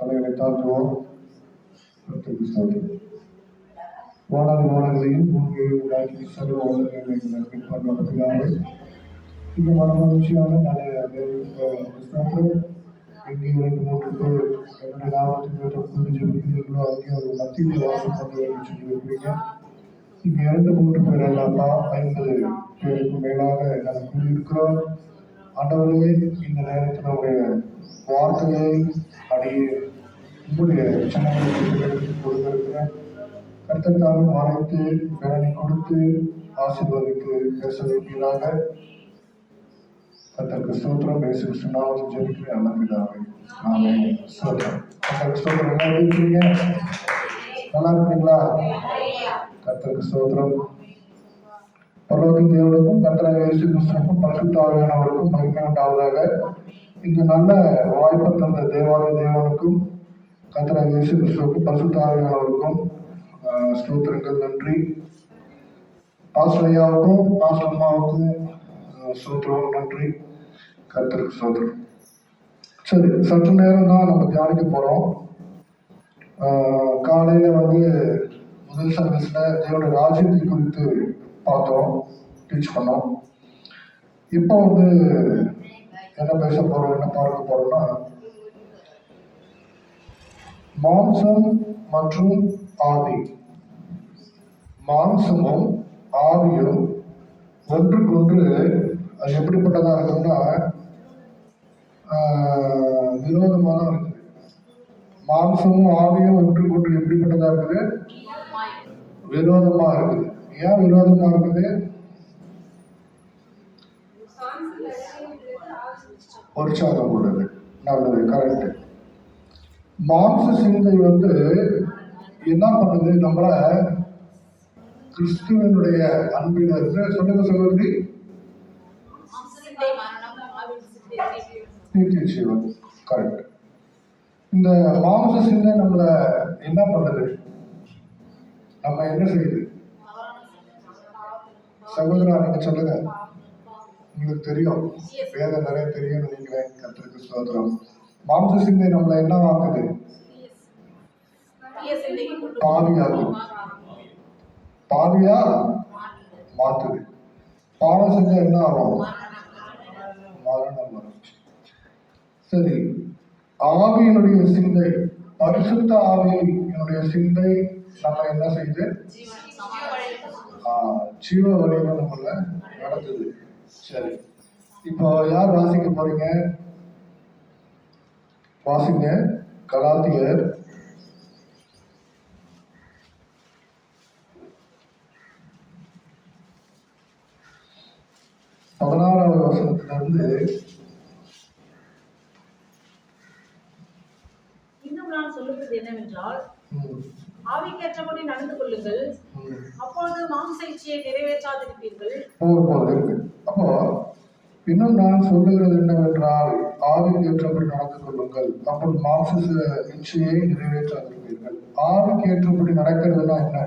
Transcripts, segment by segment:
தலைகளை தாழ்த்துவோம். வானாதி வானங்களையும் பூமியை உண்டாக்கி சர்வ உலகங்களை பின்பற்றுவதற்காக இந்த மனமகிழ்ச்சியான இங்கே 2-3 பேர் என்னுடைய நாமத்தில் ஜெபிக்கிறீர்களோ அங்கே ஒரு மத்தியில் வாசம் பண்ணி சொல்லியிருக்கிறீங்க. இங்கே 2-3 பேர் அல்லப்பா 50 பேருக்கு மேலாக நாங்கள் கூறியிருக்கிறோம். ஆண்டவர்களே, இந்த நேரத்தில் உடைய வார்த்தையை அடைய உங்களுடைய சின்னங்களுக்கு கொடுத்திருக்கிறேன். கர்த்தத்தாலும் மறைத்து வேலை கொடுத்து ஆசீர்வதித்து பேச வைப்பீராக. கர்த்தருக்கு ஸ்தோத்திரம். இயேசு கிறிஸ்து நாமத்தில் ஜெபிக்கிறேன் நல்ல பிதாவே. ஆமென். ஸ்தோத்திரம். கர்த்தருக்கு ஸ்தோத்திரம். நல்லா இருக்கீங்க? நல்லா இருக்கிறீங்களா? கர்த்தருக்கு ஸ்தோத்திரம். பரலோகத்தின் தேவனுக்கும் கர்த்தராகிய இயேசு கிறிஸ்துவுக்கும் பரிசுத்த ஆவியானவருக்கும் மகிமை உண்டாவதாக. இந்த நல்ல வாய்ப்பை தந்த தேவாலய தேவனுக்கும் கர்த்தராகிய இயேசு கிறிஸ்துவுக்கும் பரிசுத்த ஆவியானவருக்கும் ஸ்தோத்திரங்கள், நன்றி. பாஸ்டர் ஐயாவுக்கும் பாஸ்டர் அம்மாவுக்கும் ஸ்தோத்திரம், நன்றி. கர்த்தருக்கு ஸ்தோத்திரம். சரி, சற்று நேரம் தான் நம்ம தியானிக்க போகிறோம். காலையில் முதல் சர்வீஸில் தேவனுடைய ராஜ்யத்தை குறித்து பார்த்தோம், டீச் பண்ணோம். இப்போ என்ன பேச போகிறோம், என்ன பார்க்க போகிறோம்னா, மாம்சம் மற்றும் ஆவி. மாம்சமும் ஆவியும் ஒன்றுக்கொன்று அது எப்படிப்பட்டதாக இருக்குதுன்னா விரோதமாக தான் இருக்குது. மாம்சமும் ஆவியும் ஒன்றுக்கொன்று எப்படிப்பட்டதாக இருக்குது? விரோதமாக இருக்குது. ஏன் விரோதமாக இருக்குது? உற்சாகம் உள்ளது. நல்லது, கரெக்ட். மாம்ச சிந்தை என்ன பண்ணுது? நம்மள கிறிஸ்துவனுடைய அன்பிலிருந்து சொல்லுங்க சகோதரி, கரெக்ட். இந்த மாம்ச சிந்தை நம்மள என்ன பண்ணுது? நம்ம என்ன செய்யுது? சகோதரா, நீங்க சொல்லுங்க. உங்களுக்கு தெரியும், வேதம் நிறைய தெரியும் நினைக்கிறேன். கர்த்தருக்கு ஸ்தோத்திரம். மாம்ச சிந்தை நம்மள என்ன ஆக்குது? பாவியா மாத்துது. பாவம் செஞ்சா என்ன ஆகும்? மரணம் வரும். சரி, ஆவியினுடைய சிந்தை, பரிசுத்த ஆவியினுடைய சிந்தை நம்ம என்ன செய்யுது? ஜீவ வழியில நம்மள நடத்துது. சரி, இப்போ யார் வாசிக்க போறீங்க? வாசிங்க. கலாத்தியர் 16வது வசனத்திலிருந்து. இன்னும் நான் சொல்லுவது என்னவென்றால், ஆவிக்கேற்றபடி நடந்து கொள்ளுங்கள், அப்பொழுது மாம்ச இச்சையை நிறைவேற்றாதிருப்பீர்கள். அப்போ இன்னும் நான் சொல்லுகிறது என்னவென்றால், ஆவிக்கேற்றபடி நடந்து கொள்ளுங்கள், அப்பொழுது மாம்ச இச்சையை நிறைவேற்றாதிருப்பீர்கள். ஆவிக்கேற்றபடி நடக்கிறதுனா என்ன?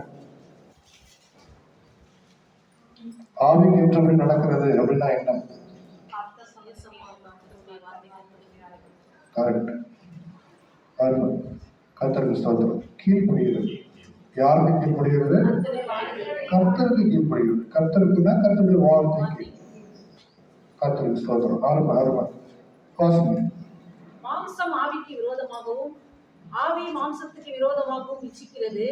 ஆவிக்கு ஏற்றபடி நடக்கிறது அப்படின்னா என்ன? கரெக்ட். கர்த்தருக்கு ஸ்தோத்திரம். கீழ்ப்படுகிறது. யாருக்கு கீழ்ப்படுகிறது? கர்த்தருக்கு கீழ்ப்படுகிறது. கர்த்தருக்குன்னா கர்த்தருடைய வார்த்தைக்கு. கர்த்தருக்கு ஸ்தோத்திரம். ஆரம்ப வாசிங்க. மாம்சம் ஆவிக்கு விரோதமாகவும் ஆவி மாம்சத்துக்கு விரோதமாகவும் இச்சிக்கிறது.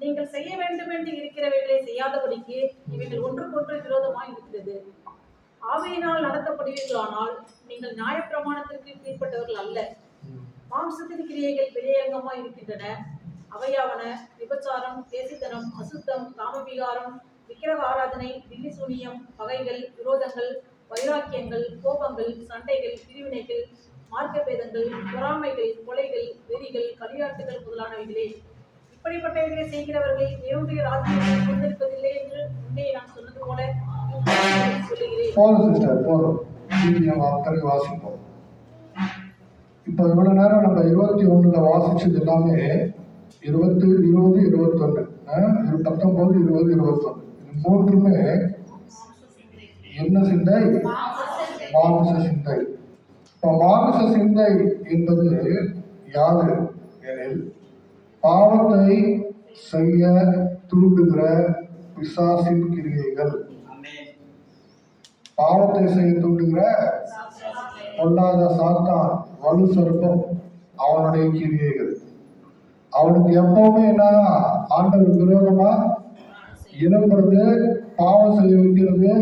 நீங்கள் செய்ய வேண்டும் என்று இருக்கிறவைகளை செய்யாதபடிக்கு இவைகள் ஒன்றுக்கொன்று விரோதமாய் இருக்கிறது. ஆவியினால் நடத்தப்படுவீர்களானால் நீங்கள் நியாயப்பிரமாணத்திற்கு கீழ்ப்பட்டவர்கள் அல்ல. மாம்சத்தின் கிரியைகள் வெளியரங்கமாய் இருக்கின்றன. அவையாவன: விபச்சாரம், பேசித்தனம், அசுத்தம், காமவிகாரம், விக்கிரக ஆராதனை, தில்லி சூனியம், பகைகள், விரோதங்கள், வைராக்கியங்கள், கோபங்கள், சண்டைகள், பிரிவினைகள், மார்க்கபேதங்கள், பொறாமைகள், கொலைகள், வெறிகள், களியாட்டுகள் முதலானவைகளே. இப்படிப்பட்டவர்களை செய்கிறவர்கள் தேவனுடைய ராஜ்யத்தை கொண்டிருப்பதில்லை என்று முன்னே நான் சொன்னது போல சொல்லுகிறேன். இப்போ இவ்வளவு நேரம் நம்ம 21 வாசிச்சது எல்லாமே 20, 20, 21, 19, 20, 21 இது மூன்றுமே என்ன சிந்தை? மாமிச சிந்தை. இப்போ மாமிச சிந்தை என்பது யாது? பாவத்தை செய்ய தூண்டுகிற பிசாசின் கிரியைகள். பாவத்தை செய்ய தூண்டுகிற பொல்லாத சாத்தான், வலு சர்ப்பம், அவனுடைய கிரியைகள். அவனுக்கு எப்பவுமே என்னன்னா ஆண்டவர் விரோதமா எழும்புறது, பாவம் செய்ய வைக்கிறது,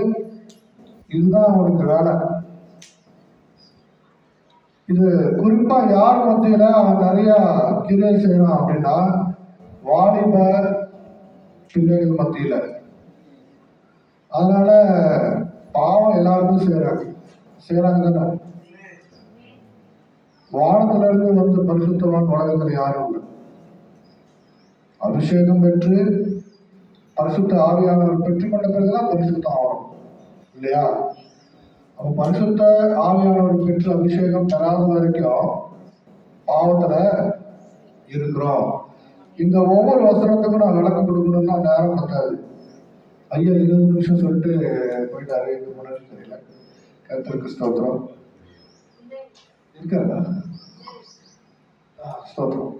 இதுதான் அவனுக்கு வேலை. இது குறிப்பா யார் மத்தியில அவன் நிறைய கிரியை செய்யறான் அப்படின்னா வாலிப பிள்ளைகள் மத்தியில. அதனால பாவம் எல்லாருமே செய்யறாங்க தானே. வானத்துல இருந்து வந்து பரிசுத்தவான் உலகத்துல யாரும் இல்லை. அபிஷேகம் பெற்று பரிசுத்த ஆவியானவர் பெற்றுக்கொண்ட பிறகுதான் பரிசுத்தம் ஆகணும் இல்லையா? அப்ப பரிசுத்த ஆவியானவர் பெற்று அபிஷேகம் பெறாத வரைக்கும் பாவத்துல இருக்கிறோம். இந்த ஒவ்வொரு வசனத்துக்கும் நான் விளக்கம் கொடுக்கணும்னா நேரம் பத்தாது. ஐயா 20 நிமிஷம் சொல்லிட்டு போயிட்டாரு. எங்க முன்னாடி தெரியல. கர்த்தருக்கு ஸ்தோத்திரம். இருக்காரா? ஸ்தோத்திரம்.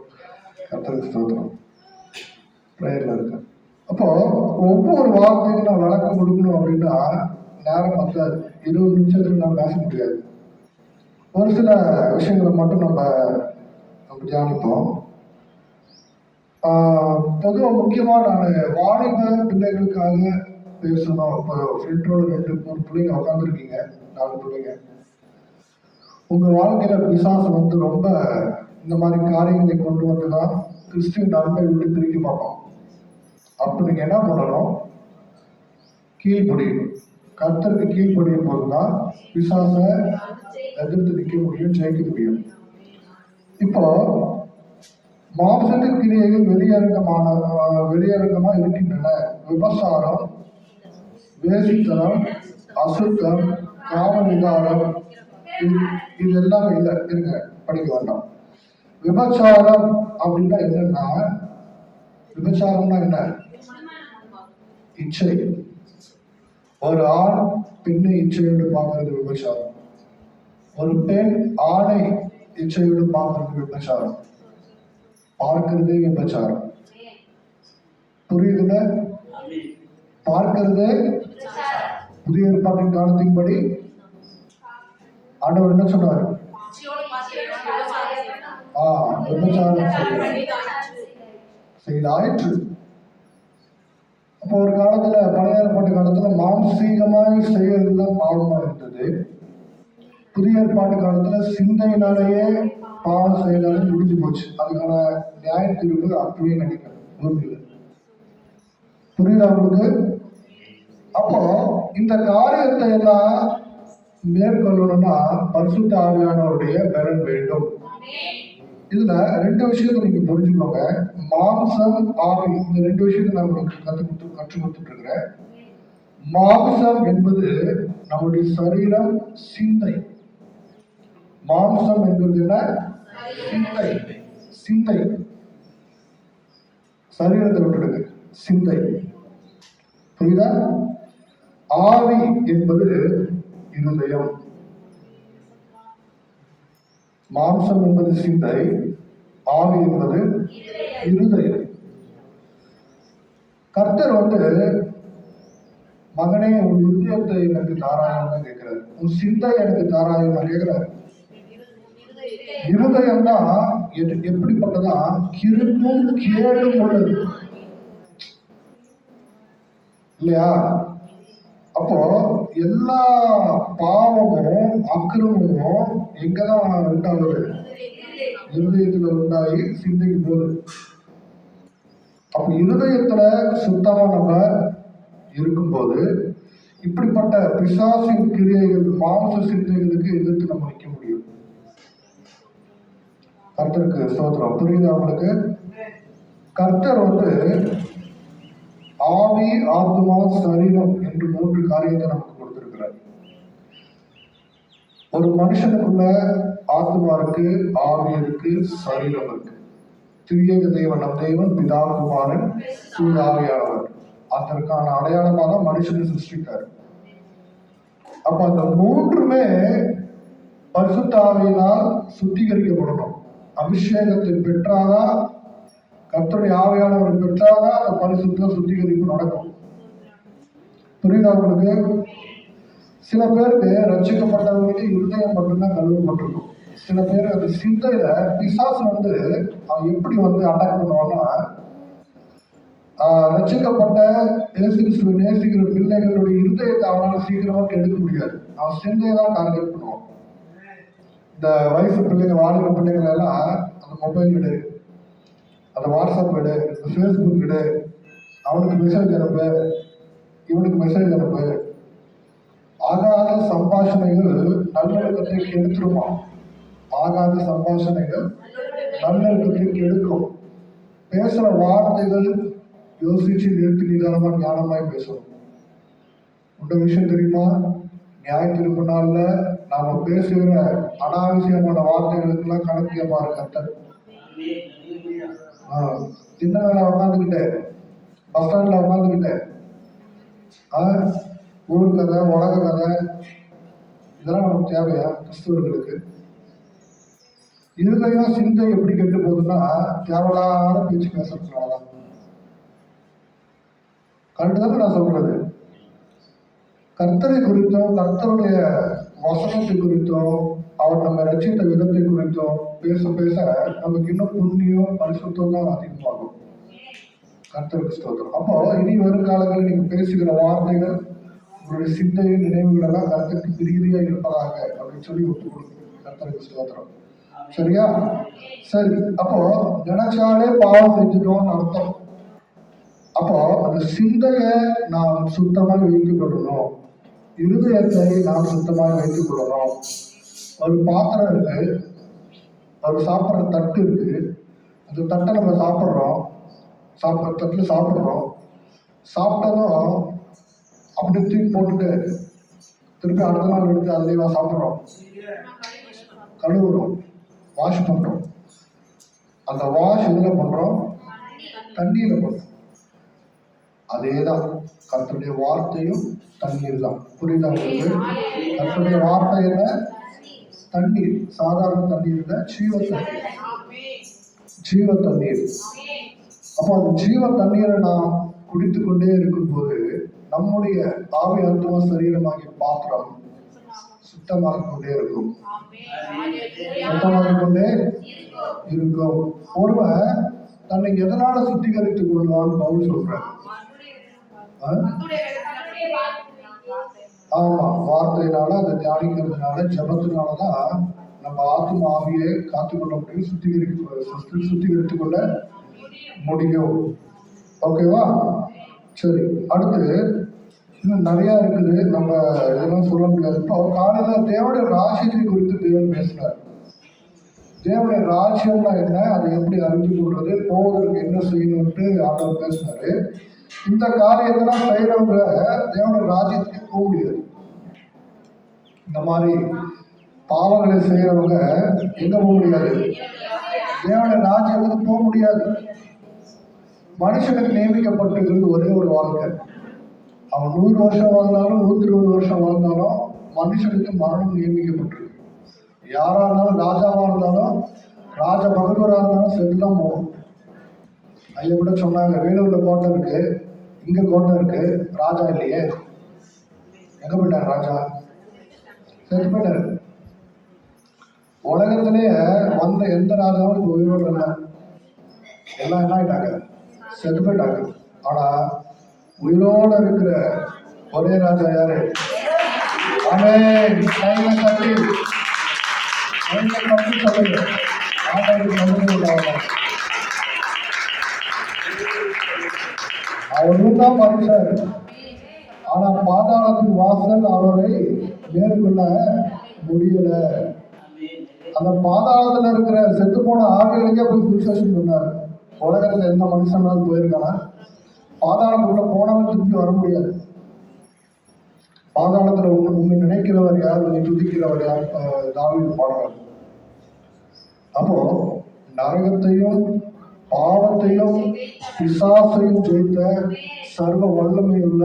கர்த்தருக்கு ஸ்தோத்திரம். பிரேயர்ல இருக்க. அப்போ ஒவ்வொரு வார்த்தைக்கும் நான் விளக்கம் கொடுக்கணும் அப்படின்னா நேரம் பத்தாது. 20 நிமிஷத்துல நம்ம பேச முடியாது. ஒரு சில விஷயங்களை மட்டும் நம்ம தியானிப்போம். பொதுவாக முக்கியமாக நான் வாலிப பிள்ளைகளுக்காக பேசணும். இப்போ ஃப்ரெண்டோட 2-3 பிள்ளைங்க உட்காந்துருக்கீங்க, 4 பிள்ளைங்க. உங்க வாழ்க்கையில பிசாசு வந்து ரொம்ப இந்த மாதிரி காரியங்களை கொண்டு வந்துதான் கிறிஸ்டின் நன்மை விட்டு திருப்பி பார்ப்போம். அப்ப நீங்க என்ன பண்ணணும்? கீழ்ப்படியணும். கர்த்தருக்கு கீழ்ப்படியும் போதுதான் பிசாசை எதிர்த்து நிற்க முடியும், ஜெயிக்க முடியும். இப்போ மாம்சத்தின் கிரியைகள் வெளியரங்கமா இருக்கின்றன. விபசாரம், வேசித்தனம், அசுத்தம், காம விகாரம், இது எல்லாமே இல்லை. இருங்க, படிக்க வேண்டாம். விபச்சாரம் அப்படின்னா என்னன்னா, விபச்சாரம்னா என்ன? இச்சை. ஒரு ஆண் பெண்ணை இச்சையோடு பார்க்கறது விபச்சாரம். ஒரு பெண் ஆணை இச்சையோடு பார்க்கறது விபச்சாரம். பார்க்கிறதே விபச்சாரம். புரியுதுல? பார்க்கிறதே புதிய ஏற்பாட்டின் காலத்தின்படி ஆண்டவர் என்ன சொன்னார்? விபச்சாரம் செய்தாயிற்று. அப்போ ஒரு காலத்துல, பழைய ஏற்பாட்டு காலத்துல மாம்சீகமாய் செய்யறதுதான் பாவமா இருந்தது. புதிய ஏற்பாட்டு காலத்துல சிந்தையினாலேயே பாவம் செய்யலாலும் முடிஞ்சு போச்சு. அதுக்கான நியாய தீர்வு அப்படியே நினைக்கிறேன் பூமியில. புரியுதா உங்களுக்கு? அப்போ இந்த காரியத்தை எல்லாம் மேற்கொள்ளணும்னா பரிசுத்த ஆவியானவருடைய பலன் வேண்டும். இதுல 2 விஷயத்தை நீங்க புரிஞ்சுக்கோங்க. மாம்சம், ஆவி, இந்த 2 விஷயத்தை நான் உங்களுக்கு கற்றுக் கொடுத்துட்டு இருக்கிறேன். மாம்சம் என்பது நம்முடைய சரீரம், சிந்தை. மாம்சம் என்பது என்ன? சிந்தை. சிந்தை. சரீரத்தை விட்டுடுங்க, சிந்தை. புரியுதா? ஆவி என்பது இருதயம். மாம்சம் என்பது சிந்தை, ஆவி என்பது இருதயம். கர்த்தர் வந்து, மகனே உன் இருதயத்தை எனக்கு தாராயம் கேட்கிறார், உன் சிந்தை எனக்கு தாராயம் கேட்கிறார். இருதயம் தான் எப்படிப்பட்டதா? கிருக்கும் கேடும் உள்ளது இல்லையா? அப்போ எல்லா பாவமும் அக்கிரமும் எங்கதான் உண்டாகுது? இருதயத்துல உண்டாகி சிந்தைக்கு போகுது. அப்ப இருதயத்துல சுத்தமா நம்ம இருக்கும்போது இப்படிப்பட்ட பிசாசின் கிரியைகள், மாம்ச சிந்தைகளுக்கு எதிர்த்து நம்ம நிற்க முடியும். கர்த்தருக்கு ஸ்தோத்திரம். புரியுதா உங்களுக்கு? கர்த்தர் வந்து ஆவி, ஆத்மா, சரீரம் என்று 3 காரியத்தை நமக்கு கொடுத்திருக்கிறார். ஒரு மனுஷனுக்குள்ள ஆத்மா இருக்கு, ஆவி இருக்கு, சரீரம் இருக்கு. திரியேக தேவன், நம் தேவன், பிதா, குமாரன், தூய ஆவியானவர். அதற்கான அடையாளமாக தான் மனுஷனை சிருஷ்டித்தார். அப்ப அந்த 3மே பரிசுத்த ஆவியினால் சுத்திகரிக்கப்படணும். அபிஷேகத்தை பெற்றாதான் கர்த்தருடைய ஆவியானவரை பெற்றாதான் அந்த பரிசுத்த சுத்திகரிப்பு நடக்கும். புரியுதா உங்களுக்கு? சில பேருக்கு ரட்சிக்கப்பட்டவங்களுக்கு இருதயம் மட்டும்தான் கழுவப்பட்டிருக்கும். சில பேர் அந்த சிந்தையில பிசாசு அவன் எப்படி அட்டாக் பண்ணுவான்னா, ரட்சிக்கப்பட்ட இயேசு கிறிஸ்துவை நேசிக்கிற பிள்ளைகளுடைய இருதயத்தை அவனால சீக்கிரமா கெடுக்க முடியாது. அவன் சிந்தையை தான் டார்கெட் பண்ணுவான். இந்த வயசு பிள்ளைங்க, வாலிப பிள்ளைகள் எல்லாம் அந்த மொபைல் எடு, அந்த வாட்ஸ்அப் எடு, ஃபேஸ்புக் எடு, அவனுக்கு மெசேஜ் அனுப்பு, இவனுக்கு மெசேஜ் அனுப்பு. ஆகாத சம்பாஷணைகள் நல்லொழுக்கத்தை கெடுத்துருமா? ஆகாத சம்பாஷணைகள் நல்லொழுக்கத்தை கெடுக்கும். பேசுற வார்த்தைகள் யோசிச்சு நிறுத்தி நிதானமா ஞானமாய் பேசணும். உண்ட விஷயம் தெரியுமா? நியாய தீர்ப்பு நாள்ல நாம பேசுகிற அனாவசியமான வார்த்தைகளுக்கெல்லாம் கணக்கு கேட்பாரு கர்த்தர். சின்ன வேலை உட்காந்துக்கிட்டேன், பஸ் ஸ்டாண்ட்ல உட்காந்துக்கிட்டேன், ஊர் கதை, உலக கதை, இதெல்லாம் நமக்கு தேவையா? கிறிஸ்தவர்களுக்கு இருதயம் சிந்தை எப்படி கெட்டு போகுதுன்னா தேவையில்லாத பேச்சு பேசுறதுனாலதான். கரெக்டுதானே நான் சொல்றது? கர்த்தரை குறித்தும் கர்த்தருடைய வசனத்தை குறித்தும் அவர் நம்ம ரட்சித்த விதத்தை குறித்தும் பேச பேச நமக்கு இன்னும் புண்ணியம் பரிசுத்தம் தான் அதிகமாகும். கர்த்தருக்கு ஸ்தோத்திரம். அப்போ இனி வரும் காலங்களில் நீங்க பேசுகிற வார்த்தைகள், உங்களுடைய சிந்தையின் நினைவுகள் எல்லாம் கர்த்தருக்கு பிரியா இருப்பதாக அப்படின்னு சொல்லி ஒப்பு கொடுக்கும். கர்த்தருக்கு ஸ்தோத்திரம். சரியா? சரி. அப்போ நினைச்சாலே பாவம் செஞ்சுட்டோம்னு அர்த்தம். அப்போ அந்த சிந்தையை நாம் சுத்தமாக வைத்துக் கொள்ளணும். இருதயத்தை நாம் சுத்தமாக வைத்துக் கொள்ளணும். ஒரு பாத்திரம் இருக்கு, ஒரு சாப்பிட்ற தட்டு இருக்கு. அந்த தட்டை நம்ம சாப்பிட்றோம், தட்டில் சாப்பிட்றோம். சாப்பிட்டதும் அப்படி தூக்கி போட்டுட்டு திருப்பி அடுத்த நாள் எடுத்து அதுலேயே சாப்பிட்றோம், கழுவுறோம், வாஷ் பண்றோம். அந்த வாஷ் எதுல பண்றோம்? தண்ணீர்ல பண்றோம். அதேதான் கர்த்தருடைய வார்த்தையும் தண்ணீர் தான். புரியுதா உங்களுக்கு? கர்த்தருடைய வார்த்தை என்ன? தண்ணீர். சாதாரண தண்ணீர் இல்ல, ஜீவ தண்ணீர். ஜீவ தண்ணீர். அப்போ அந்த ஜீவ தண்ணீரை நாம் குடித்து கொண்டே இருக்கும்போது நம்முடைய ஆவி ஆத்மா சரீரமாகிய பாத்திரம் சுத்தமாக கொண்டே இருக்கும். சுத்தமாக கொண்டே இருக்கும். ஒருவன் தன்னை எதனால சுத்திகரித்துக் கொள்வான்னு பவுல் சொல்றார். ஆமா, வார்த்தையினால, அதை தியானிக்கிறதுனால, ஜபத்தினாலதான் நம்ம ஆத்மா ஆவியை காத்துக்கொள்ள முடியும், சுத்திகரித்துக் கொள்ள முடியும். ஓகேவா? சரி, அடுத்து இன்னும் நிறைய இருக்குது, நம்ம இதெல்லாம் சொல்ல முடியாது. இப்போ காலையில தேவனுடைய ராஜ்யத்தை குறித்து தேவன் பேசினார். தேவனுடைய ராஜ்யம்னா என்ன, அதை எப்படி அறிஞ்சு கொள்றது, போவதற்கு என்ன செய்யணும்ட்டு ஆண்டவர் பேசினாரு. இந்த காரியத்தெல்லாம் செய்யறவங்க தேவனுடைய ராஜ்யத்துக்கு போக முடியாது. இந்த மாதிரி பாவங்களை செய்யறவங்க எங்க போக முடியாது? தேவனுடைய ராஜ்யத்துக்கு போக முடியாது. மனுஷனுக்கு நியமிக்கப்பட்டிருக்கிறது ஒரே ஒரு வாழ்க்கை. அவன் 100 வருஷம் வாழ்ந்தாலும் 120 வருஷம் வாழ்ந்தாலும் மனுஷனுக்கு மரணம் நியமிக்கப்பட்டிருக்கு. யாரா இருந்தாலும், ராஜாவா இருந்தாலும், ராஜ மகனூரா இருந்தாலும் செத்துதான் போகும். ஐயா கூட சொன்னாங்க, வேலூர்ல கோட்டை இருக்கு, இங்க கோட்டை இருக்கு, ராஜா இல்லையே. எங்க போயிட்டார் ராஜா? செத்து போயிட்டாரு. உலகத்திலேயே வந்த எந்த ராஜாவும் உயிரோடு இல்லை. எல்லாம் என்ன ஆயிட்டாங்க? செத்து போயிட்டாங்க. ஆனா உயிரோடு இருக்கிற ஒரே ராஜா யாரு? சொல்லுங்க. அவரும் தான் மனுஷர். ஆனா பாதாளத்தின் வாசல் அவரை மேற்கொள்ள முடியல. அந்த பாதாளத்துல இருக்கிற செத்து போன ஆவிகளுக்கே போய் சுவிசேஷம் சொன்னார். உலகத்துல எந்த மனுஷனாலும் போயிருக்கானா? பாதாளத்துக்குள்ள போனவன் திருப்பி வர முடியாது. பாதாளத்துல உண்மை நினைக்கிறவர் யார், உன்னை துதிக்கிறவர் யார்? தாவீது பாடுறார். அப்போ நரகத்தையும் பாவத்தையும் பிசாசையும் ஜெயித்த சர்வ வல்லமையுள்ள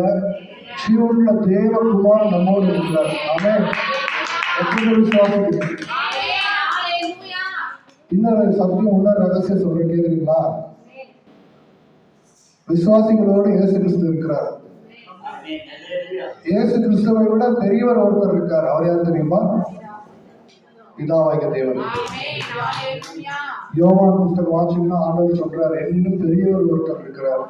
ஜீவனுள்ள தேவகுமார் நம்மோடு இருக்கிறார். ஆமென். இன்னொரு சத்தியம், இன்னொரு ரகசியம் சொல்றேன், கேக்குறீங்களா? விசுவாசிகளோடு இயேசு கிறிஸ்து இருக்கிறார். இயேசு கிறிஸ்துவை விட பெரியவர் ஒருத்தர் இருக்கார். அவர் யார் தெரியுமா? பிதாவாகிய தேவன். யோவான் புத்தகம் வாசிங்கன்னா ஆண்டவர் சொல்றார், என்னிலும் பெரியவர் ஒருத்தர் இருக்கிறார்.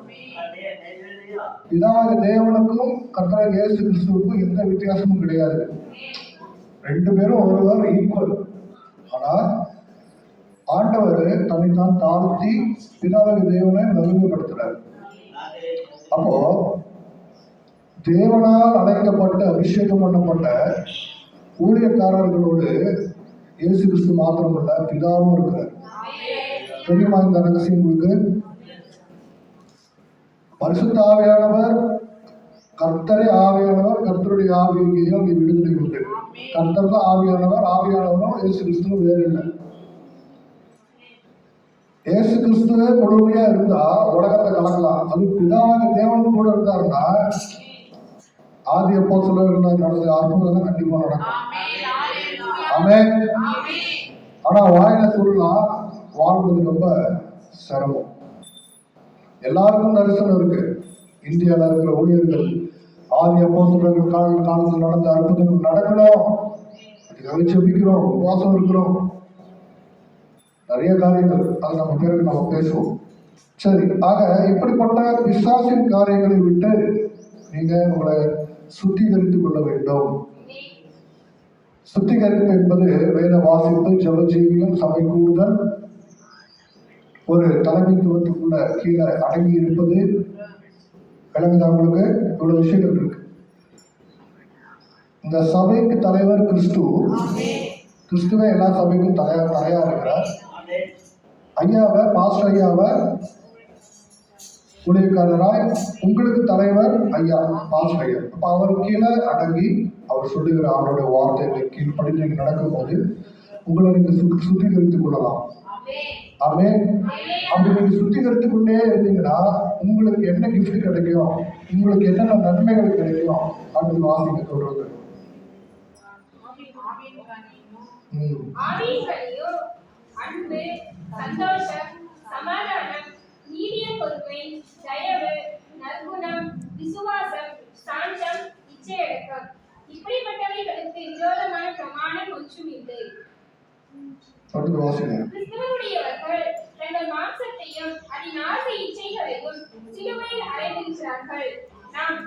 பிதாவாகிய தேவனுக்கும் கர்த்தராகிய இயேசு கிறிஸ்துவுக்கும் எந்த வித்தியாசமும் கிடையாது. ரெண்டு பேரும் ஒருவர் ஈக்குவல். ஆனா ஆண்டவர் தன்னைத்தான் தாழ்த்தி பிதாவாகிய தேவனை மகிமைப்படுத்துறார். அப்போ தேவனால் அழைக்கப்பட்ட அபிஷேகம் பண்ணப்பட்ட ஊழியக்காரர்களோடு இயேசு கிறிஸ்து மாத்திரமல்ல பிதாவும் இருக்கிறார். தெரியுமா இந்த ரகசியம் உங்களுக்கு? பரிசுத்த ஆவியானவர், கர்த்தரே ஆவியானவர், கர்த்தருடைய ஆவியை அங்கே விடுதலை உண்டு. கர்த்தர் தான் ஆவியானவர், ஆவியானவரும் இயேசு கிறிஸ்துவும் வேறு இல்லை. இயேசு கிறிஸ்துவே முழுமையா இருந்தா உலகத்தை கலக்கலாம். அது பிதாவாகிய தேவன் கூட இருந்தாருன்னா ஆதி அப்போஸ்தலர்கள் நடந்த அற்புதம் கண்டிப்பா நடக்கும். ஆமென். ஆனா வாயில சொல்லலாம், வாழ்வது ரொம்ப சிரமம். எல்லாருக்கும் தரிசனம் இருக்கு. இந்தியாவில் இருக்கிற ஊழியர்கள் ஆதி அப்போஸ்தலர்கள் காலத்தில் நடந்த அற்புதங்கள் நடக்கணும், அதுக்காக ஜெபிக்கிறோம், உபவாசம் இருக்கிறோம், நிறைய காரியங்கள். அது நம்ம பேருக்கு நம்ம பேசுவோம். சரி, ஆக இப்படிப்பட்ட பிசாசின் காரியங்களை விட்டு நீங்க உங்களை சுத்திகரித்துக் கொள்ள வேண்டும். சுத்திகரிப்பு என்பது வேத வாசிப்பு, ஜெப ஜீவியம், சபை கூடுதல், ஒரு தலைமைத்துவத்துக்குள்ள கீழே அடங்கி இருப்பது. விளங்குதா உங்களுக்கு? இவ்வளவு விஷயங்கள் இருக்கு. இந்த சபைக்கு தலைவர் கிறிஸ்துவே எல்லா சபைக்கும் தலையா இருக்கிறார். ஐயாவை, பாஸ்டர் ஐயாவை ஊழியக்காரராய், உங்களுக்கு தலைவர் ஐயா, பாஸ்டர் ஐயா. அப்ப அவர் கீழே அடங்கி அவர் சொல்லுகிற அவருடைய வார்த்தைகளை கீழ்படி நீங்க நடக்கும் போது உங்களை நீங்க சுத்திகரித்துக் கொள்ளலாம். ஆமென். அப்படி நீங்க சுத்திகரித்துக் கொண்டே இருந்தீங்கன்னா உங்களுக்கு என்ன கிஃப்ட் கிடைக்கும், உங்களுக்கு என்னென்ன நன்மைகள் கிடைக்கும் அப்படின்னு வாசிக்க சொல்றது. அன்பு, சந்தோஷம், சமாதானம், நீடிய பொறுமை, தயவு, நற்குணம், விசுவாசம், சாந்தம், இச்சையடக்கம், இப்படிப்பட்டவைகளுக்கு விரோதமான பிரமாணம் ஒன்றும் இல்லை. கிறிஸ்துவுடையவர்கள் தங்கள் மாம்சத்தையும் அதன் ஆசை இச்சைகளையும் சிலுவையில் அறைந்திருக்கிறார்கள். நாம்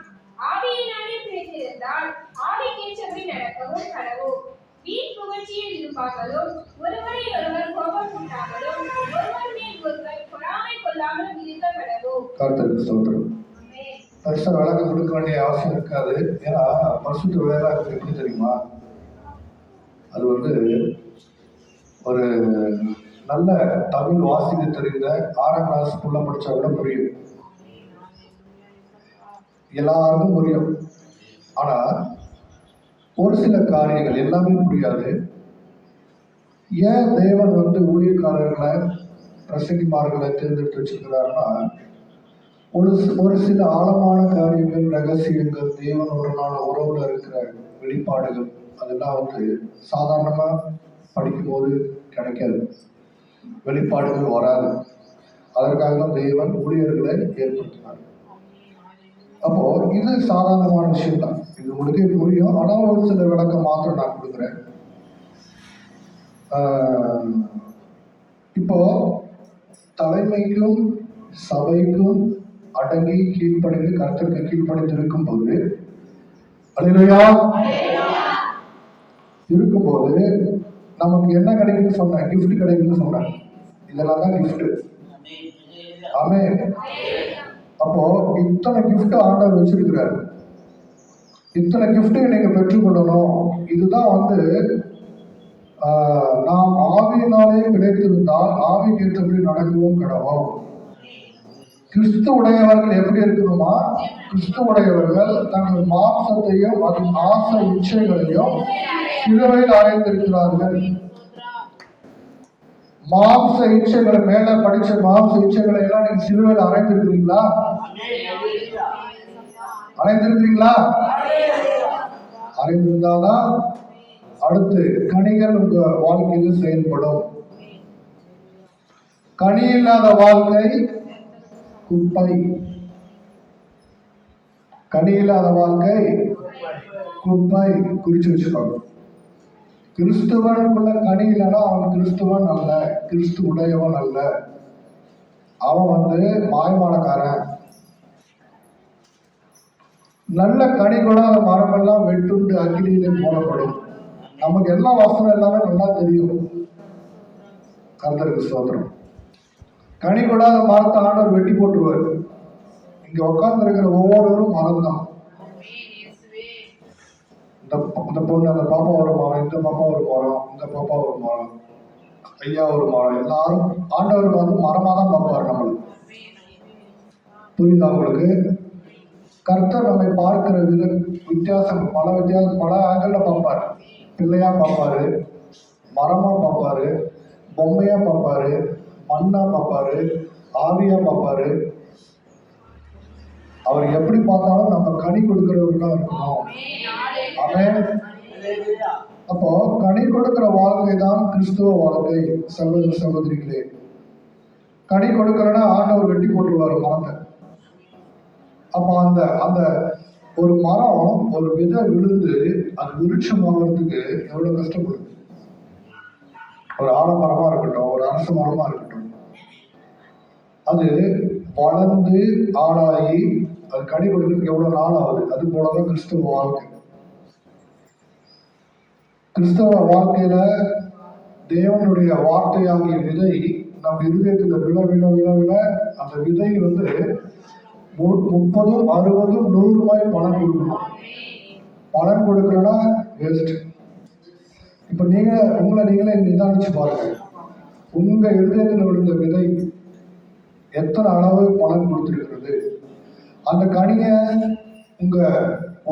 ஆவியினாலே பிழைத்திருந்தால் ஆவிக்கேற்றபடி நடக்கவும் கடவோம். வீண் புகழ்ச்சியில் இருப்பார்களும், ஒருவரை ஒருவர் கோபம் கொண்டார்களும், ஒருவர் மேல் ஒருவர் பொறாமை கொள்ளாமல் இருக்க கடவோம். கர்த்தருக்கு ஸ்தோத்திரம். பரிசு விளக்கம் கொடுக்க வேண்டிய அவசியம் இருக்காது. ஏன்னா பரிசுத்த வேலை எப்படி தெரியுமா? அது ஒரு நல்ல தமிழ் வாசிக்க தெரிந்த 6ஆம் கிளாஸ்க்குள்ள படிச்சா கூட புரியும், எல்லாருக்கும் புரியும். ஆனா ஒரு சில காரியங்கள் எல்லாமே புரியாது. ஏன் தேவன் ஊழியக்காரர்களை, பிரசங்கிமார்களை தேர்ந்தெடுத்து வச்சிருக்கிறாருன்னா, ஒரு சில ஆழமான காரியங்கள், ரகசியங்கள், தேவனோடனான உறவுல இருக்கிற வெளிப்பாடுகள், அதெல்லாம் சாதாரணமா படிக்கும் போது கிடைக்காது, வெளிப்பாடுகள் வராது. அதற்காக தான் தேவன் ஊழியர்களை ஏற்படுத்தினார். அப்போ இது சாதாரணமான விஷயம் தான், இது உங்களுக்கே புரியும். ஆனால் ஒரு சில விளக்கம் மாத்திரம் நான் கொடுக்குறேன். இப்போ தலைமைக்கும் சபைக்கும் அடங்கி கீழ்ப்படிந்து கர்த்தருக்கு கீழ்ப்படிந்து இருக்கும்போது, அல்லேலூயா, இருக்கும்போது நமக்கு என்ன கிடைக்குன்னு சொன்னேன்? கிஃப்ட் கிடைக்குன்னு சொன்னேன். இதெல்லாம் தான் கிஃப்ட். ஆமென். அப்போ இத்தனை கிஃப்ட் ஆண்டவர் வச்சிருக்கிறாரு. இத்தனை கிஃப்ட்டை நீங்க பெற்றுக்கொள்ளணும். இதுதான் நாம் ஆவியினாலே பிழைத்திருந்தால் ஆவிக்கு ஏற்றபடி நடக்கவும் கடவோம். கிறிஸ்து உடையவர்கள் எப்படி இருக்கணுமா? கிறிஸ்து உடையவர்கள் தங்கள் மாம்சத்தையும் அதன் ஆசை இச்சைகளையும் சிலுவையில் அறைந்திருக்கிறார்கள். மாம்ச இச்சைகளை, மேல படிச்ச மாம்ச இச்சைகளை எல்லாம் நீங்க சிலுவையில் அறைந்திருக்கிறீங்களா? அறைந்திருக்கிறீங்களா? அறைந்திருந்தாதான் அடுத்து கனிகள் உங்க வாழ்க்கையில் செயல்படும். கனி இல்லாத வாழ்க்கை குப்பை. கனி இல்லாத வாழ்க்கை குப்பை. குறிச்சு வச்சுக்கோங்க. கிறிஸ்துவனுக்குள்ள கனி இல்லைன்னா அவன் கிறிஸ்துவன் அல்ல, கிறிஸ்து உடையவன் அல்ல. அவன் மாய்மாலக்காரன். நல்ல கனி கொடாத மரமெல்லாம் வெட்டுண்டு அக்கினியிலே போடப்படும். நமக்கு எல்லா வசனம் எல்லாமே நல்லா தெரியும். கர்த்தருக்கு ஸ்தோத்திரம். கனி கொடாத மரத்தை ஆண்டவர் வெட்டி போட்டுருவார். இங்க உட்கார்ந்து இருக்கிற ஒவ்வொருவரும் மரம் தான். இந்த பொண்ணு, அந்த பாப்பா ஒரு மரம், இந்த பாப்பா ஒரு மரம், இந்த பாப்பா ஒரு மரம், ஐயா ஒரு மரம். எல்லாரும் ஆண்டவர் மரமா தான் பார்ப்பார் நம்மளுக்கு. புரியுதா உங்களுக்கு? கர்த்தர் நம்மை பார்க்கிற வித்தியாசம் பல ஆங்கிள் பார்ப்பார். பிள்ளையா பார்ப்பாரு, மரமா பார்ப்பாரு, பொம்மையா பார்ப்பாரு, மண்ணா பார்ப்பாரு, ஆவியா பார்ப்பாரு. அவர் எப்படி பார்த்தாலும் நம்ம கனி கொடுக்கிறவர்களா இருக்கணும். அவன் அப்போ கனி கொடுக்கிற வாழ்க்கை தான் கிறிஸ்துவ வாழ்க்கை. சகோதர சகோதரிகளே, கனி கொடுக்கிறனா ஆண்டவர் வெட்டி போட்டுருவாரு மரத்தை. அப்ப அந்த ஒரு மரம், ஒரு விதை விழுந்து அது விருட்சம் ஆகிறதுக்கு எவ்வளவு கஷ்டப்படுது. ஒரு ஆலமரமா இருக்கட்டும், ஒரு அரச மரமா இருக்கட்டும், அது வளர்ந்து ஆளாகி அது கனி கொடுக்கிறதுக்கு எவ்வளவு நாள் ஆகுது. அது போலதான் கிறிஸ்துவ வாழ்க்கை. கிறிஸ்தவ வாழ்க்கையில தேவனுடைய வார்த்தையாகிய விதை நம்ம இருதயத்துல விழ விழ விழ விழ அந்த விதை 30, 60, 100 பலன் கொடுக்கணும். பலன் கொடுக்கலன்னா வேஸ்ட். இப்ப உங்களை நீங்களே நிதானிச்சு பாருங்க. உங்க இருதயத்தில் விழுந்த விதை எத்தனை அளவு பலன் கொடுத்திருக்கிறது? அந்த கனிய உங்க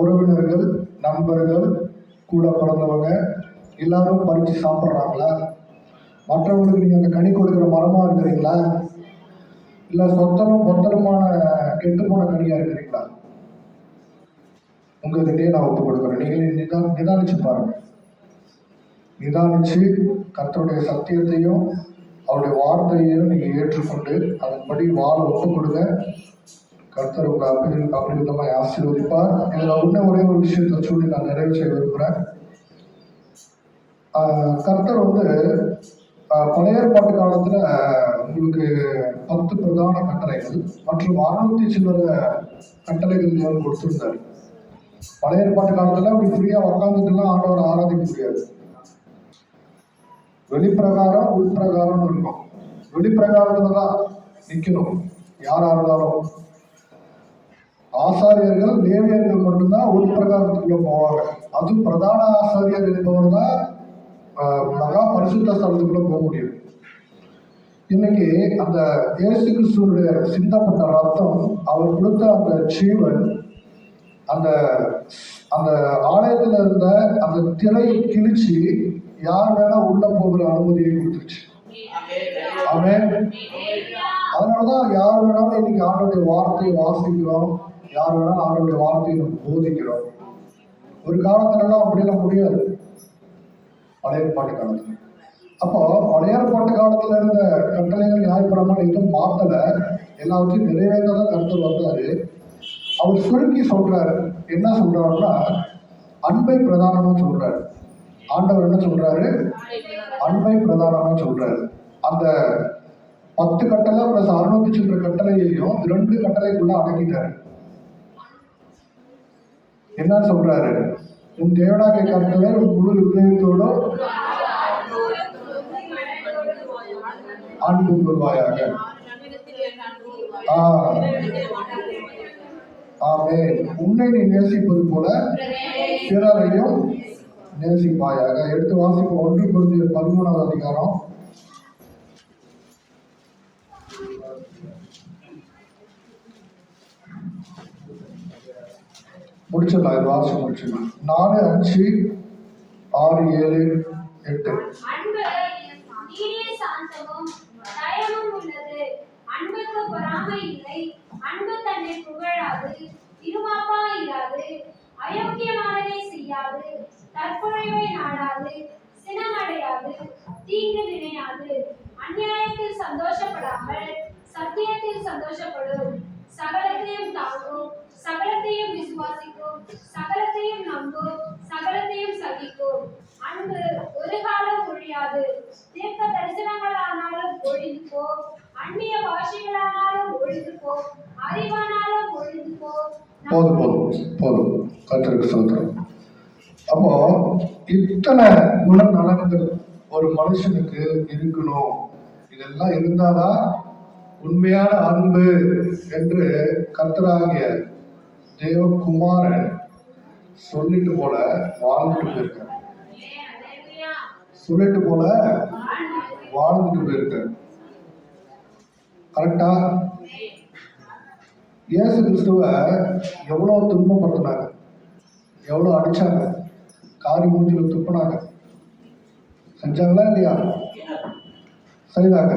உறவினர்கள், நண்பர்கள், கூட பிறந்தவங்க எல்லாரும் பறிச்சு சாப்பிட்றாங்களா? மற்றவங்களுக்கு நீங்க அந்த கனி கொடுக்குற மரமா இருக்கிறீங்களா? இல்ல சொத்தலும் பொத்தலுமான கெட்டு போன கனியா இருக்கிறீங்களா? உங்ககிட்டயே நான் ஒப்பு கொடுக்குறேன். நீங்களே நிதானிச்சு பாருங்க. நிதானிச்சு கர்த்தருடைய சத்தியத்தையும் அவருடைய வார்த்தையையும் நீங்க ஏற்றுக்கொண்டு அதன்படி வாழ ஒப்பு கொடுங்க. கர்த்தர் உங்களை அபரிவிதமாய் ஆசீர்வதிப்பார். இதுல ஒரே ஒரு விஷயத்தை சொல்லி நான் நிறைவு செய்ய விரும்புகிறேன். கர்த்தர் பழைய ஏற்பாட்டு காலத்துல உங்களுக்கு 10 பிரதான கட்டளைகள் மற்றும் 600 சில்லற கட்டளைகள் தேவன் கொடுத்திருந்தார். பழைய ஏற்பாட்டு காலத்துல அப்படி ஃப்ரீயா உட்காந்துட்டுலாம் ஆண்டவரை ஆராதிக்க முடியாது. வெளிப்பிரகாரம் உள்பிரகாரம்னு இருக்கும். வெளிப்பிரகாரத்துலதான் நிக்கணும் யாரா இருந்தாலும். ஆசாரியர்கள், லேவியர்கள் மட்டும்தான் உள்பிரகாரத்துக்குள்ள போவாங்க. அதுவும் பிரதான ஆசாரியர் என்பவர் தான் மகா பரிசுத்த ஸ்தலத்துக்குள்ள போக முடியும். இன்னைக்கு அந்த இயேசு கிறிஸ்துவனுடைய சிந்தப்பட்ட ரத்தம், அவர் கொடுத்த அந்த ஜீவன், அந்த அந்த ஆலயத்துல இருந்த அந்த திரையை கிழிச்சு யார் வேணா உள்ள போகிற அனுமதியை கொடுத்துருச்சு. ஆமென். அதனாலதான் யார் வேணாலும் இன்னைக்கு ஆண்டவருடைய வார்த்தையை வாசிக்கிறோம், யார் வேணாலும் ஆண்டவருடைய வார்த்தையை நம்ம போதிக்கிறோம். ஒரு காலத்துலலாம் அப்படியெல்லாம் முடியாது பழைய ஏற்பாட்டு காலத்துல. அப்போ பழைய ஏற்பாட்டு காலத்துல இருந்த கட்டளைகள் நியாயப்பிரமாணம் எதுவும் மாத்தல, எல்லாவற்றையும் நிறைவேற்றதான் கர்த்தர் வந்தாரு. அவர் சுருக்கி சொல்றாரு. என்ன சொல்றாருன்னா, அன்பை பிரதானமா சொல்றாரு. ஆண்டவர் என்ன சொல்றாரு? அன்பை பிரதானமா சொல்றாரு. அந்த 10 கட்டளை பிளஸ் 600 சில்லற கட்டளையையும் 2 கட்டளைக்குள்ள அடக்கிட்டாரு. என்ன சொல்றாரு? உன் தேவனாகிய கர்த்தரை உன் முழு இதயத்தோடும் அன்பு கொள்வாயாக. ஆமென். உன்னை நீ நேசிப்பது போல பிறரையும் நேசிப்பாயாக. எடுத்து வாசிப்போம். 1 கொரிந்தியர் 13வது அதிகாரம். முடிச்சிடலாம். இது வாசி முடிச்சிடலாம். 4, 5, 6, 7, 8. தயவும் உள்ளது. அன்புக்கு பொறாமை இல்லை. அன்பு தன்னை புகழாது, இருமாப்பா இராது, அயோக்கியமானதை செய்யாது, தற்புறைவை நாடாது, சினமடையாது, தீங்கு நினையாது, அநியாயத்தில் சந்தோஷப்படாமல் சத்தியத்தில் சந்தோஷப்படும், சகலத்தையும் தாங்கும், சகலத்தையும் விசுவாசிக்கும், சகலத்தையும் நம்பும், சகலத்தையும் சகிக்கும். அன்பு ஒரு காலம் ஒழியாது. தீர்க்க தரிசனங்களானாலும் ஒழிந்து போ, அந்நிய பாஷைகளானாலும் ஒழிந்து போ, அறிவானாலும் ஒழிந்து போ. போதும் போதும் போதும். கர்த்தருக்கு ஸ்தோத்திரம். அப்போ இத்தனை குணநலன்கள் ஒரு மனுஷனுக்கு இருக்கணும். இதெல்லாம் இருந்தாதான் உண்மையான அன்பு என்று கர்த்தராகிய தேவகுமாரன் சொல்லிட்டு போல வாழ்ந்துட்டு போயிருக்கார். சொல்லிட்டு போல வாழ்ந்துட்டு போயிருக்கார். கரெக்டா? இயேசு கிறிஸ்துவ எவ்வளவு துன்பப்படுத்தினாங்க, எவ்வளவு அடிச்சாங்க, காரி மூஞ்சில துப்புனாங்க. செஞ்சாங்களா இல்லையா? செய்தாங்க.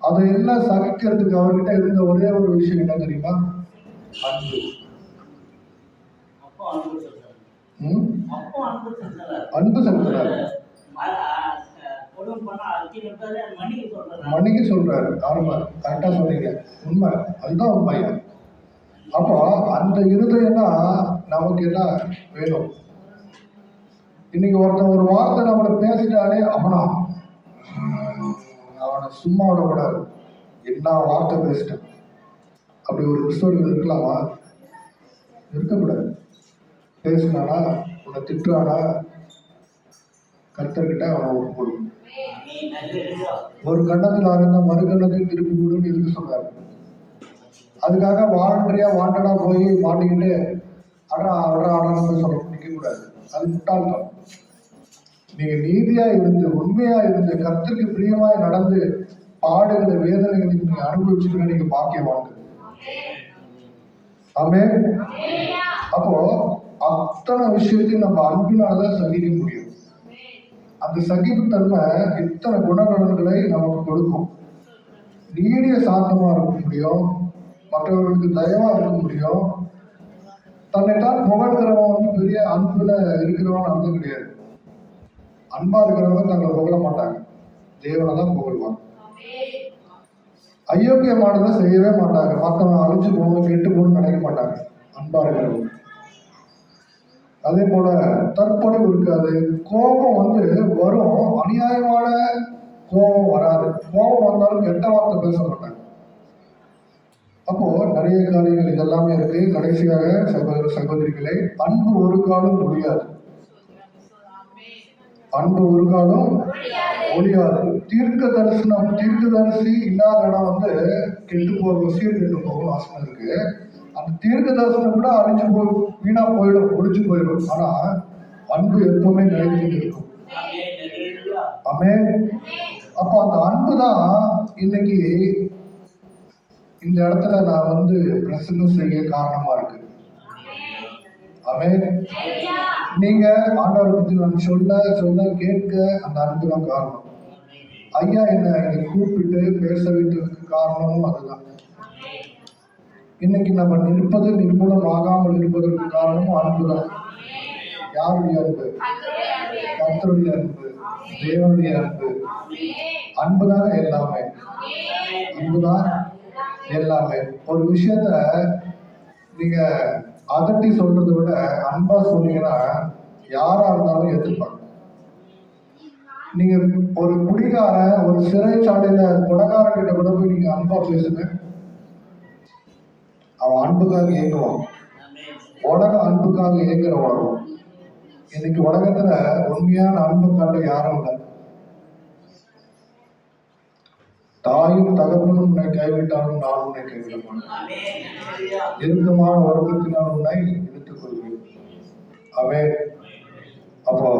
அதையெல்லாம் சகிக்கிறதுக்கு அவர்கிட்ட இருந்த ஒரே ஒரு விஷயம் என்ன தெரியுமா? அன்பு. அன்பு செலுத்துறாரு. மணிக்கு சொல்றாரு. ஆமா, கரெக்டா சொன்னீங்க. உண்மை, அதுதான் உண்மையா. அப்போ அந்த இருதயம்னா நமக்கு என்ன வேணும்? இன்னைக்கு ஒருத்தன் ஒரு வார்த்தை நம்மளை பேசிட்டாலே அவனை சும்மா விடக்கூடாது. என்ன வார்த்தை பேசிட்டேன், அப்படி ஒரு கிறிஸ்தவர்கள் இருக்கலாமா? இருக்கக்கூடாது. பேசினானா, உன்னை திட்டுறானா, கர்த்தர்கிட்ட அவனை ஒப்புக்கொடு. ஒரு கண்ணத்தில் ஆரம்ப மறு கண்ணத்தில் திருப்பி கொடுன்னு இருக்கு சொல்றாரு. அதுக்காக வாண்டடா போய் மாட்டிக்கிட்டு அடரான்னு சொல்ல நிற்க கூடாது. அது முட்டாள்தான். நீங்க நீதியா இருந்து உண்மையா இருந்து கர்த்தருக்கு பிரியமாய் நடந்து பாடுகளை வேதனைகளை நீங்க அனுபவிச்சுட்டு நீங்க பாக்கியவாங்க. ஆமே. அப்போ அத்தனை விஷயத்தையும் நம்ம அன்பினாலதான் சகிக்க முடியும். அந்த சகிப்புத்தன்மை இத்தனை குணநலன்களை நமக்கு கொடுக்கும். நீடிய சாந்தமா இருக்க முடியும், மற்றவர்களுக்கு தயவா இருக்க முடியும். தன்னைத்தான் புகழ்கிறவன் பெரிய அன்புல இருக்கிறவன் அர்த்தம் கிடையாது. அன்பா இருக்கிறவங்க தங்களை புகழ மாட்டாங்க, தேவனை தான் புகழ்வாங்க. அயோக்கியமானதை செய்யவே மாட்டாங்க, மற்றவன் அழிஞ்சு போகணும் கெட்டு போகணும்னு நினைக்க மாட்டாங்க அன்பா இருக்கிறவங்க. அதே போல தற்பொழிவு இருக்காது. கோபம் வரும், அநியாயமான கோபம் வராது. கோபம் வந்தாலும் கெட்ட வார்த்தை பேச மாட்டாங்க. அப்போ நிறைய காரியங்கள் இதெல்லாமே இருக்கு. கடைசியாக சகோதர சகோதரிகளே, அன்பு ஒரு காலம் முடியாது. அன்பு ஒரு காலம் ஒழியாது. தீர்க்கதரிசி இல்லாத இடம் கெட்டு போகும், சீர்கெட்டு போகும் வாசனை இருக்கு. அந்த தீர்க்க தரிசனம் கூட அழிஞ்சு போய் வீணா போயிடும், ஒழிஞ்சு போயிடும். ஆனா அன்பு எப்பவுமே நிலைத்து இருக்கும். ஆமே. அப்போ அந்த அன்பு தான் இன்னைக்கு இந்த இடத்துல நான் பிரசங்கம் செய்ய காரணமா இருக்கு. ஆமே. நீங்க ஆண்டவரை பத்தி நான் சொல்ல கேட்க அந்த அன்பு தான் காரணம். ஐயா என்னை கூப்பிட்டு பேச வைத்ததுக்கு காரணமும் அதுதான். இன்னைக்கு நம்ம நிற்பது நிர்மூலம் ஆகாமல் இருப்பதற்கு காரணமும் அன்புதான். யாருடைய அன்பு? கர்த்தருடைய அன்பு, தேவனுடைய அன்பு. அன்புதான் எல்லாமே. அன்புதான் எல்லாமே. ஒரு விஷயத்த நீங்க அதட்டி சொல்றதை விட அன்பா சொன்னீங்கன்னா யாரா இருந்தாலும் ஏற்றுப்பாங்க. நீங்க ஒரு குடிகாரன் ஒரு சிறைச்சாலையில கொடகாரன் கிட்ட கூட போய் நீங்க அன்பா பேசுங்க, அவன் அன்புக்காக இயங்குவான். உலகம் அன்புக்காக இயங்குற உலகம். இன்னைக்கு உலகத்துல உண்மையான அன்பு காட்ட யாரும் இல்லை. தாயும் தகப்பனும் உன்னை கைவிட்டாலும் நான் உன்னை கைவிட மாட்டேன். இறுக்கமான உறக்கத்தினால் உன்னை எடுத்துக் கொள்வேன். அவன் அப்போ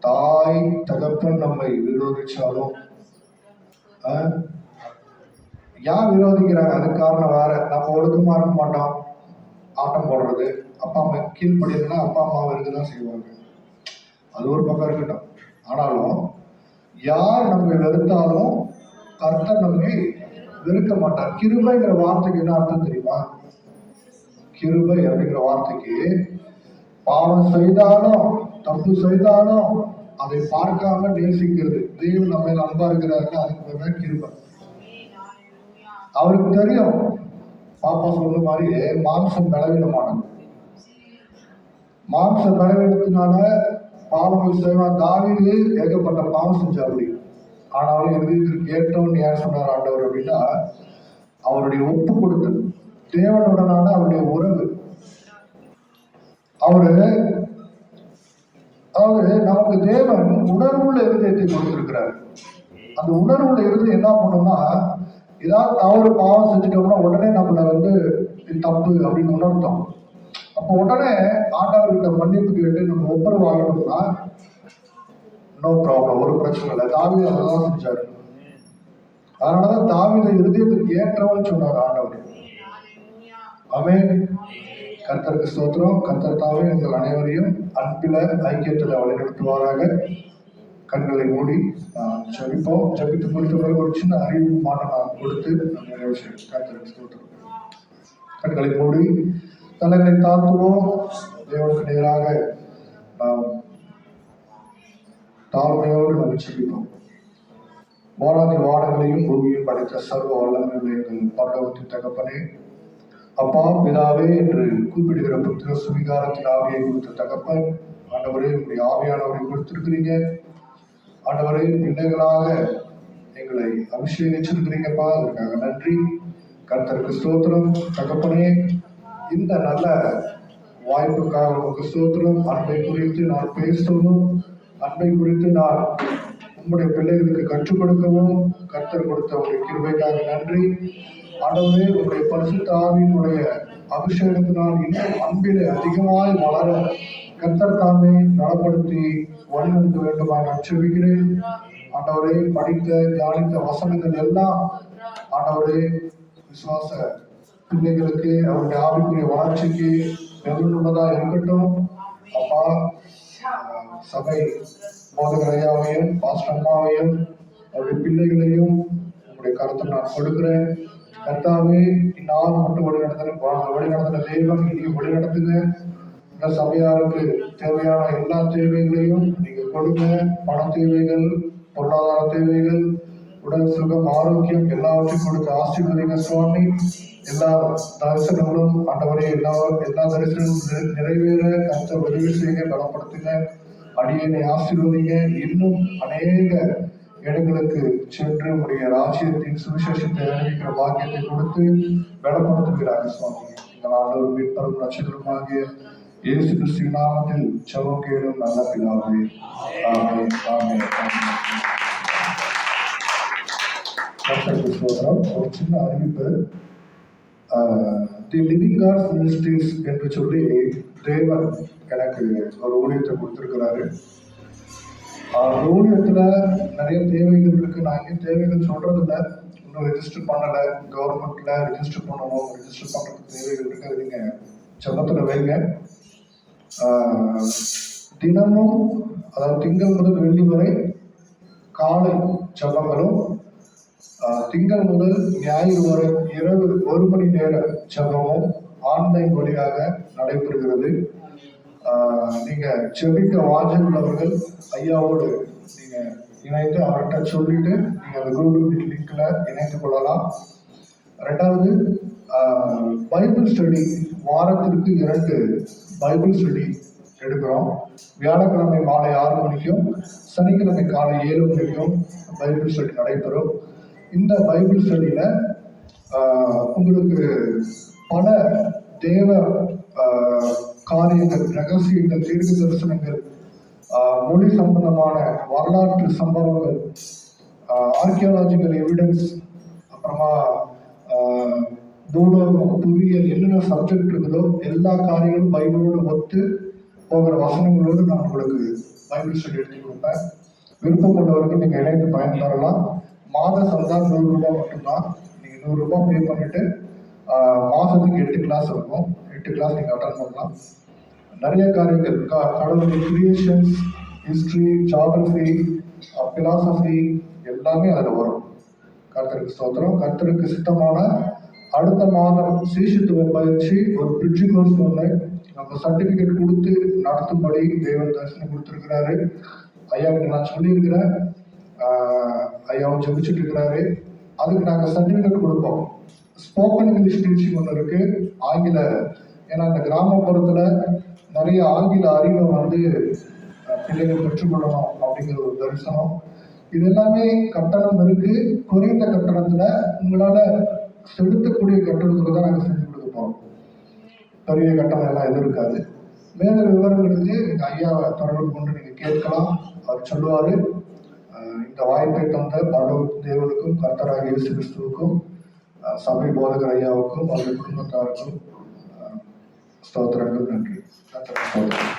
தாய் தகப்பன் நம்மை விரோதிச்சாலும் யார் விரோதிக்கிறாங்க? அதுக்கு காரணம் வேற. நம்ம ஒழுக்கமா இருக்க மாட்டோம், ஆட்டம் போடுறது, அப்பா அம்மா கீழ்படினா அப்பா அம்மாவை இருக்குதான் செய்வாங்க. அது ஒரு பக்கம் இருக்கட்டும். ஆனாலும் யார் நம்மை வெறுத்தாலும் கர்த்தர் நம்மை வெறுக்க மாட்டார். கிருபைங்கிற வார்த்தைக்கு என்ன அர்த்தம் தெரியுமா? கிருபை அப்படிங்கிற வார்த்தைக்கு பாவம் செய்தாலும் தப்பு செய்தாலும் அதை பார்க்காம நேசிக்கிறது. தெய்வம் நம்ம அன்பா இருக்கிறாருன்னா அதுக்கு பேர் கிருபை. அவருக்கு தெரியும் பாப்பா சொன்ன மாதிரி மாம்சம் பலவீனமானது. மாம்ச பலவீனத்தினால பாவங்கள் செய்வான். தாவீது ஏகப்பட்ட பாவம் செஞ்சாப்படி. ஆனாலும் இருதயத்திற்கு ஏற்றவன் யார் சொன்னார் ஆண்டவர் அப்படின்னா, அவருடைய ஒப்பு கொடுத்தல், தேவனுடனான அவருடைய உறவு. அவரு அதாவது நமக்கு தேவன் உணர்வுள்ள இருதயத்தை கொடுத்திருக்கிறார். அந்த உணர்வுள்ள இருதயம் என்ன பண்ணும்னா, ஏதாவது தவறு பாவம் செஞ்சுட்டோம்னா உடனே நம்மளை இது தப்பு அப்படின்னு உணர்த்தோம். அப்போ உடனே ஆண்டவர்கிட்ட மன்னிப்பு கேட்டு நம்ம ஒப்புரவு வாங்கணும்னா நோ ப்ராப்ளம், ஒரு பிரச்சனை இல்லை. தாவீது அதெல்லாம் செஞ்சாரு. அதனாலதான் தாவீதை இருதயத்துக்கு ஏற்றவன் சொன்னார் ஆண்டவர். ஆமென். கர்த்தருக்கு ஸ்தோத்திரம். கர்த்தர் தாமே எங்கள் அனைவரையும் அன்பில ஐக்கியத்தில் வழிநடத்துவாராக. கண்களை மூடி ஜெபிப்போம். ஜெபித்து முடித்தவர்கள் ஒரு சின்ன அறிவு மாற்றம் நான் கொடுத்து நிறைய விஷயம். கர்த்தருக்கு ஸ்தோத்திரம். கண்களை மூடி தலைகளை தாழ்த்துவோம். தேவனுக்கு நேராக நாம் தாழ்மையோடு நம்ம ஜெபிப்போம். வானாதி வானங்களையும் பூமியும் படைத்த சர்வ வல்லமையுள்ள எங்கள் பரலோகத்தின் தகப்பனே, அப்பா பிதாவே என்று கூப்பிடுகிற புத்திர சுவிகாரத்தின் ஆவியை கொடுத்த தகப்பன், ஆண்டவரே உங்களுடைய ஆவியானவரை கொடுத்திருக்கிறீங்க. ஆண்டவரே பிள்ளைகளாக எங்களை அபிஷேகிச்சிருக்கிறீங்கப்பா, அதற்காக நன்றி. கர்த்தருக்கு ஸ்தோத்திரம். தகப்பனே, இந்த நல்ல வாய்ப்புக்காக உங்களுக்கு ஸ்தோத்திரம். அன்பை குறித்து நான் பேசவும், அன்பை குறித்து நான் உங்களுடைய பிள்ளைகளுக்கு கற்றுக் கொடுக்கவும் கர்த்தர் கொடுத்த உங்களுடைய கிருபைக்காக நன்றி. ஆண்டவரே, உங்களுடைய பரிசுத்த ஆவியினுடைய அபிஷேகத்தினால் இன்னும் அன்பிலே அதிகமாய் வளர கர்த்தர் தாமே நலப்படுத்தி வழிநடத்த வேண்டுமா நான் செபிக்கிறேன். ஆண்டவரே, படித்த தியானித்த வசனங்கள் எல்லாம் ஆண்டவரே விசுவாச பிள்ளைகளுக்கு அவருடைய ஆவிக்குரிய வளர்ச்சிக்கு பெருந்துள்ளதா இருக்கட்டும். அப்பா, சபை போதகர் ஐயாவையும் பாஸ்டர் அம்மாவையும் அவருடைய பிள்ளைகளையும் உங்களுடைய கருத்தை நான் கொடுக்கிறேன். கர்த்தாவே, இந்நாள் மட்டும் வழிநடத்தின தெய்வம் இனியும் வழிநடத்துங்க. இந்த சபையாருக்கு தேவையான எல்லா தேவைகளையும் நீங்க கொடுங்க. பண தேவைகள், பொருளாதார தேவைகள், உடல் சுகம், ஆரோக்கியம் எல்லாவற்றையும் கொடுத்து ஆசீர்வதிங்க சுவாமி. எல்லா தரிசனங்களும் ஆண்டவரே எல்லா தரிசனங்களும் நிறைவேற கர்த்தர் உதவி செய்ய பலப்படுத்துங்க. அடியனை ஆசீர்வதிங்க. இன்னும் அநேக இடங்களுக்கு சென்று உடைய ராஜ்யத்தின் சுவிசேஷத்தை அறிவிக்கிற பாக்கியத்தை கொடுத்து பலப்படுத்துகிறார்கள் சுவாமி. எங்கள் ஆண்டவர் மீட்பரும் ரட்சகருமாகிய இயேசு கிறிஸ்துவின் நாமத்தில் ஜெபம் கேளும் நல்ல பிதாவே. ஆமென். ஆமென். ஒரு சின்ன அறிவிப்பு. தி லிவிங் காட் மினிஸ்ட்ரீஸ் என்று சொல்லி தேவன் எனக்கு ஒரு ஊழியத்தை கொடுத்திருக்கிறாரு. ஊழியத்துல நிறைய தேவைகள் இருக்கு. நான் எங்கேயும் தேவைகள் சொல்றது இல்லை. இன்னும் ரெஜிஸ்டர் பண்ணலை. கவர்மெண்ட்ல ரெஜிஸ்டர் பண்ணணும். ரெஜிஸ்டர் பண்றதுக்கு தேவைகள் இருக்கு. அது நீங்க ஜெபத்துல வைங்க. தினமும், அதாவது திங்கள் முதல் வெள்ளி வரை காலை ஜெபங்களும், திங்கள் முதல் ஞாயிறு வரை இரவு 1 மணி நேர ஜெபமும் ஆன்லைன் வழியாக நடைபெறுகிறது. நீங்க ஜெபிக்க வாஞ்சல் உள்ளவர்கள் ஐயாவோடு நீங்க இணைந்து அவர்கிட்ட சொல்லிட்டு நீங்க அந்த கூகுள் மீட் லிங்க்ல இணைந்து கொள்ளலாம். 2வது, பைபிள் ஸ்டடி வாரத்திற்கு 2 பைபிள் ஸ்டடி எடுக்கிறோம். வியாழக்கிழமை மாலை 6 மணிக்கும் சனிக்கிழமை காலை 7 மணிக்கும் பைபிள் ஸ்டடி நடைபெறும். இந்த பைபிள் ஸ்டடியில உங்களுக்கு பல தேவ காரியங்கள், ரகசியங்கள், தீர்க்க தரிசனங்கள், மொழி சம்பந்தமான வரலாற்று சம்பவங்கள், ஆர்கியாலஜிக்கல் எவிடன்ஸ், அப்புறமா பூலோகம், புவியியல், என்னென்ன சப்ஜெக்ட் இருக்குதோ எல்லா காரியங்களும் பைபிளோடு ஒத்து போகிற வசனங்களோடு நான் உங்களுக்கு பைபிள் ஸ்டடி எடுத்து கொடுப்பேன். விருப்பம் கொண்டவர்கள் நீங்கள் இணைந்து பயன்பெறலாம். மாத சந்தா 100 ரூபாய் மட்டும்தான். நீங்கள் 100 ரூபாய் பே பண்ணிட்டு மாதத்துக்கு 8 கிளாஸ் இருக்கும். 8 கிளாஸ் நீங்கள் அட்டன் பண்ணலாம். நிறைய காரியங்கள், கடவுளுடைய கிரியேஷன்ஸ், ஹிஸ்ட்ரி, ஜியாகிரபி, பிலாசபி எல்லாமே அதில் வரும். கர்த்தருக்கு ஸ்தோத்திரம். கர்த்தருக்கு சித்தமான அடுத்த மாதம் சீஷத்துவ பயிற்சி ஒரு பிரிட்ஜ் கோர்ஸ் ஒன்று நம்ம சர்டிஃபிகேட் கொடுத்து நடத்தும்படி தேவன் தரிசனம் கொடுத்துருக்கிறாரு. ஐயாவுக்கு நான் சொல்லியிருக்கிறேன். ஐயாவும் ஜெபிச்சுட்டு இருக்கிறாரு. அதுக்கு நாங்கள் சர்டிஃபிகேட் கொடுப்போம். ஸ்போக்கன் இங்கிலீஷ் டீச்சிங் ஒன்று இருக்கு, ஆங்கில. ஏன்னா இந்த கிராமப்புறத்தில் நிறைய ஆங்கில அறிவை பிள்ளைகள் பெற்றுக்கொள்ளணும் அப்படிங்கிற ஒரு தரிசனம். இது எல்லாமே கட்டணம் இருக்கு. குறைந்த கட்டணத்துல உங்களால செலுத்தக்கூடிய கட்டணத்துல தான் நாங்கள் செஞ்சு கொடுக்க போறோம். பெரிய கட்டணம் எல்லாம் எதுவும் இருக்காது. மேலும் விவரங்களுக்கு நீங்க ஐயாவை தொடர்பு கொண்டு நீங்க கேட்கலாம். அவர் சொல்லுவாரு. இந்த வாய்ப்பை தந்த பரலோக தேவனுக்கும் கர்த்தராகிய இயேசு கிறிஸ்துவுக்கும் சபை போதகர் ஐயாவுக்கும் அவருடைய குடும்பத்தாருக்கும் ஸ்தோத்திரங்கள். நன்றி. கர்த்தருக்கு ஸ்தோத்திரம்.